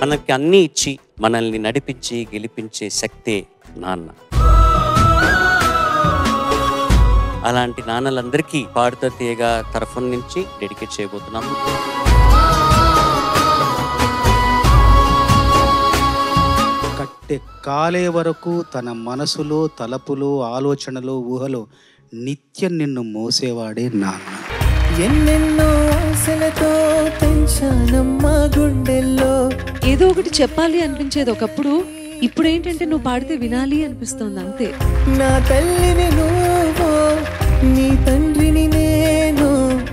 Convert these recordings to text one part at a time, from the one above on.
మనకి అన్నీ ఇచ్చి మనల్ని నడిపించి గెలిపించే శక్తే నాన్న. అలాంటి నాన్నలందరికీ పాడుతా తీయగా తరఫు నుంచి డెడికేట్ చేయబోతున్నాము. కట్టె కాలే వరకు తన మనసులో తలపులో ఆలోచనలో ఊహలో నిత్యం నిన్ను మోసేవాడే నాన్న. ఎన్నెన్నో ఆశలతో పెంచానమ్మా గుండెల్లో. ఏదో ఒకటి చెప్పాలి అనిపించేది ఒకప్పుడు, ఇప్పుడు ఏంటంటే నువ్వు పాడితే వినాలి అనిపిస్తోంది అంతే. నా తల్లిని నువ్వు, నీ తండ్రిని నేను.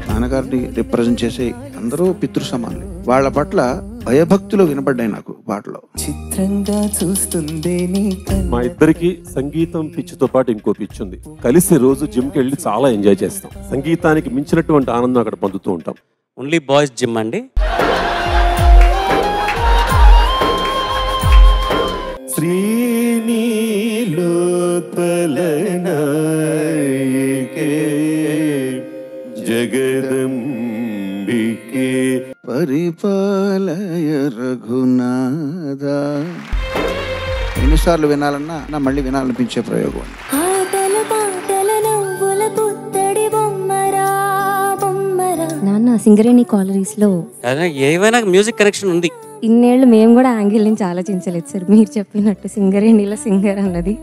నాన్నగారిని రిప్రజెంట్ చేసే అందరూ పితృ సమానులు. వాళ్ళ పట్ల భయభక్తులు వినపడ్డాయి నాకు పాటలో. చిత్రంగా చూస్తుంది నీ మా ఇద్దరికి సంగీతం పిచ్చితో పాటు ఇంకో పిచ్చి ఉంది. కలిసి రోజు జిమ్కి వెళ్ళి చాలా ఎంజాయ్ చేస్తాం. సంగీతానికి మించినటువంటి ఆనందం అక్కడ పొందుతూ ఉంటాం. ఓన్లీ బాయ్స్ జిమ్ అండి. శ్రీనీలో తలనాయకే జగదంబికే పరిపాలయ రఘునాథ. ఎన్నిసార్లు వినాలన్నా నా మళ్ళీ వినాలనిపించే ప్రయోగం. నాన్న సింగరేణి కాలరీస్ లో ఏమైనా మ్యూజిక్ కనెక్షన్ ఉంది. ఇన్నేళ్ళు మేము కూడా యాంగిల్ నుంచి ఆలోచించలేదు సార్. మీరు చెప్పినట్టు సింగరేణిలో సింగర్ అన్నది.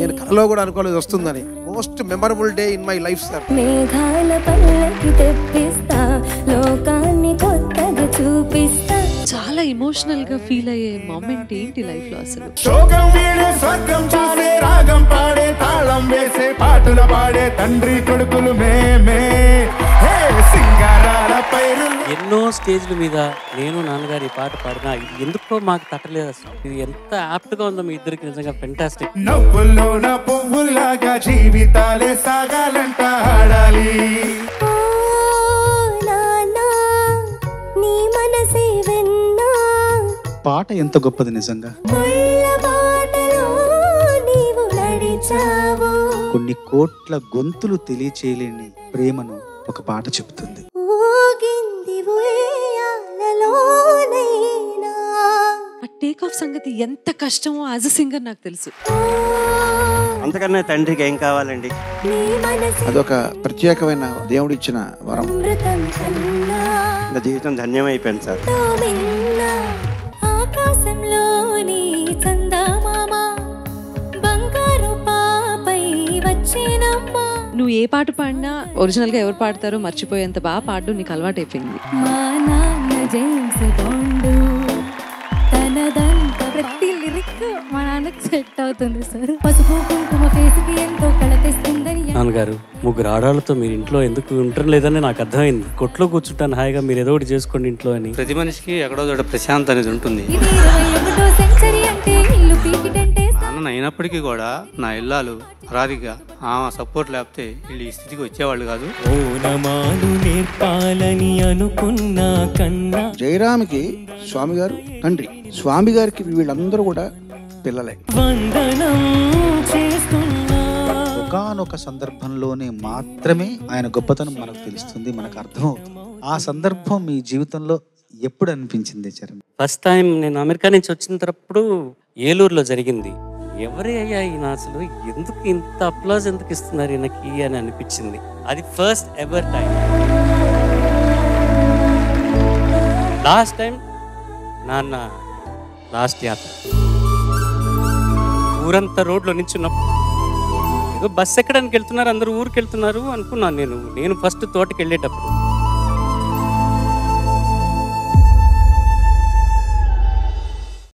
నేను కలలో కూడా అనుకోలేదు వస్తుందని. Most memorable day in my life sir. మేఘాల పల్లకి తెప్పిస్తా, లోకాన్ని కొత్తగా చూపిస్తా. చాలా ఎమోషనల్ గా ఫీల్ అయ్యే మూమెంట్ ఏంటి లైఫ్ లో అసలు? శోకం వీడే స్వర్గం చూసే, రాగం పాడే, తాళం వేసే, పాటలు పాడే తండ్రి కొడుకులు మేమే. సింగారాల పైరు ఎన్నో స్టేజ్ల మీద నేను నాన్నగారు ఈ పాట పాడినా ఇది ఎందుకో మాకు తట్టలేదు అసలు. ఇది ఎంత యాప్ట్ గా ఉందో మీ ఇద్దరికి, నిజంగా ఫెంటాస్టిక్. నవ్వుల్లో నా పువ్వుల్లాగా జీవితాలే సాగాలంట ఆడాలి. పాట ఎంత గొప్పది నిజంగా. కొన్ని కోట్ల గొంతులు తెలియచేయలేని ప్రేమను ఒక పాట చెబుతుంది. ఆ టేక్ ఆఫ్ సంగతి ఎంత కష్టమో యాజ్ అ సింగర్ నాకు తెలుసు. అంతకన్నా తండ్రికి ఏం కావాలండి? అదొక ప్రత్యేకమైన దేవుడిచ్చిన వరం. నా జీవితం ధన్యమైపోయింది సార్. నువ్వు ఏ పాట పాడినా ఒరిజినల్ గా ఎవరు పాడతారో మర్చిపోయేంత బాగా పాడడం నీకు అలవాటు అయిపోయింది. ప్రతి లిరిక్ మా నాన్నకి సెట్ అవుతుంది సార్. పసుపు కుంకుమ ఫేస్కి ఎంతో కళ తెస్తుందని. నాన్నగారు, ముగ్గురు ఆడవాళ్ళతో మీరు ఇంట్లో ఎందుకు ఉండటం లేదని నాకు అర్థమైంది. కొట్లో కూర్చుంటాను హాయిగా, మీరు ఏదో ఒకటి చేసుకోండి ఇంట్లో అని. ప్రతి మనిషికి ఎక్కడో చోట ప్రశాంత్ అనేది ఉంటుంది. నాన్న అయినప్పటికీ కూడా నా ఇల్లాలు రాధిక ఆమె సపోర్ట్ లేకపోతే వీళ్ళు ఈ స్థితికి వచ్చేవాళ్ళు కాదు. జయరామ్కి స్వామి గారు తండ్రి, స్వామి గారికి వీళ్ళందరూ కూడా పిల్లలే. ఒకానొక సందర్భంలోనే మాత్రమే ఆయన గొప్పతనం మనకు తెలుస్తుంది, మనకు అర్థమవుతుంది. ఆ సందర్భం మీ జీవితంలో ఎప్పుడు అనిపించింది చరణ్? ఫస్ట్ టైం నేను అమెరికా నుంచి వచ్చినప్పుడు ఏలూరులో జరిగింది. ఎవరే అయ్యా ఈయన, అసలు ఎందుకు ఇంత అప్లాజ్ ఎందుకు ఇస్తున్నారు ఈయనకి అని అనిపించింది. అది first ever time. Last time నాన్న లాస్ట్ యాత్ర ఊరంతా రోడ్లో నించున్నప్పుడు ఏదో బస్ ఎక్కడానికి వెళ్తున్నారు, అందరూ ఊరికి వెళ్తున్నారు అనుకున్నాను నేను ఫస్ట్ తోటకి వెళ్ళేటప్పుడు.